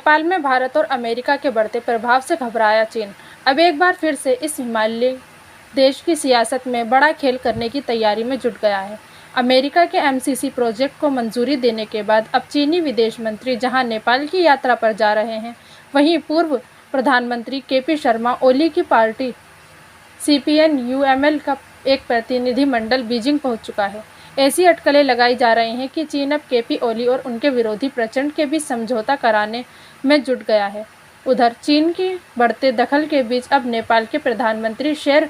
नेपाल में भारत और अमेरिका के बढ़ते प्रभाव से घबराया चीन अब एक बार फिर से इस हिमालयी देश की सियासत में बड़ा खेल करने की तैयारी में जुट गया है। अमेरिका के एमसीसी प्रोजेक्ट को मंजूरी देने के बाद अब चीनी विदेश मंत्री जहां नेपाल की यात्रा पर जा रहे हैं, वहीं पूर्व प्रधानमंत्री केपी शर्मा ओली की पार्टी CPN-UML का एक प्रतिनिधिमंडल बीजिंग पहुंच चुका है। ऐसी अटकलें लगाई जा रही हैं कि चीन अब केपी ओली और उनके विरोधी प्रचंड के बीच समझौता कराने में जुट गया है। उधर चीन की बढ़ते दखल के बीच अब नेपाल के प्रधानमंत्री शेर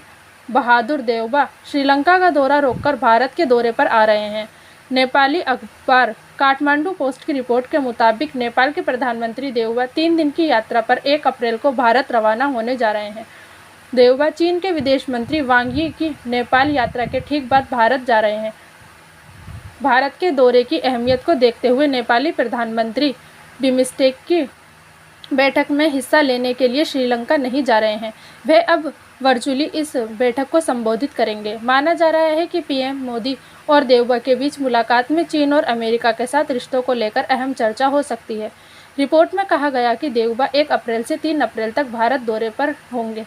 बहादुर देउबा श्रीलंका का दौरा रोककर भारत के दौरे पर आ रहे हैं। नेपाली अखबार काठमांडू पोस्ट की रिपोर्ट के मुताबिक नेपाल के प्रधानमंत्री देउबा 3 दिन की यात्रा पर 1 अप्रैल को भारत रवाना होने जा रहे हैं। देउबा चीन के विदेश मंत्री वांग यी की नेपाल यात्रा के ठीक बाद भारत जा रहे हैं। भारत के दौरे की अहमियत को देखते हुए नेपाली प्रधानमंत्री बिमस्टेक की बैठक में हिस्सा लेने के लिए श्रीलंका नहीं जा रहे हैं। वे अब वर्चुअली इस बैठक को संबोधित करेंगे। माना जा रहा है कि पीएम मोदी और देउबा के बीच मुलाकात में चीन और अमेरिका के साथ रिश्तों को लेकर अहम चर्चा हो सकती है। रिपोर्ट में कहा गया कि देउबा 1 अप्रैल से 3 अप्रैल तक भारत दौरे पर होंगे।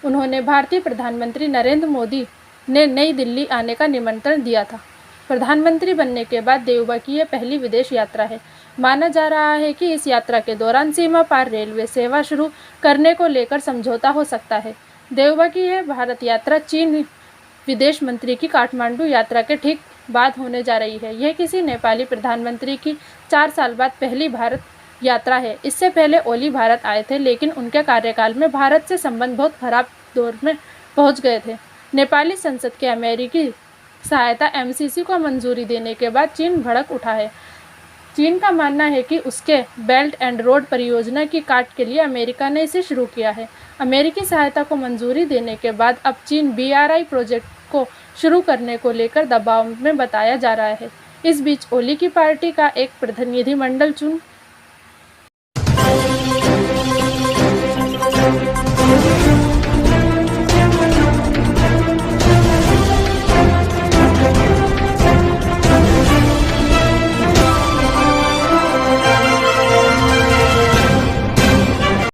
उन्होंने भारतीय प्रधानमंत्री नरेंद्र मोदी ने नई दिल्ली आने का निमंत्रण दिया था। प्रधानमंत्री बनने के बाद देउबा की यह पहली विदेश यात्रा है। माना जा रहा है कि इस यात्रा के दौरान सीमा पार रेलवे सेवा शुरू करने को लेकर समझौता हो सकता है। देउबा की यह भारत यात्रा चीन विदेश मंत्री की काठमांडू यात्रा के ठीक बाद होने जा रही है। यह किसी नेपाली प्रधानमंत्री की 4 साल बाद पहली भारत यात्रा है। इससे पहले ओली भारत आए थे, लेकिन उनके कार्यकाल में भारत से संबंध बहुत खराब दौर में पहुंच गए थे। नेपाली संसद के अमेरिकी सहायता एमसीसी को मंजूरी देने के बाद चीन भड़क उठा है। चीन का मानना है कि उसके बेल्ट एंड रोड परियोजना की काट के लिए अमेरिका ने इसे शुरू किया है। अमेरिकी सहायता को मंजूरी देने के बाद अब चीन BRI प्रोजेक्ट को शुरू करने को लेकर दबाव में बताया जा रहा है। इस बीच ओली की पार्टी का एक प्रतिनिधिमंडल चीन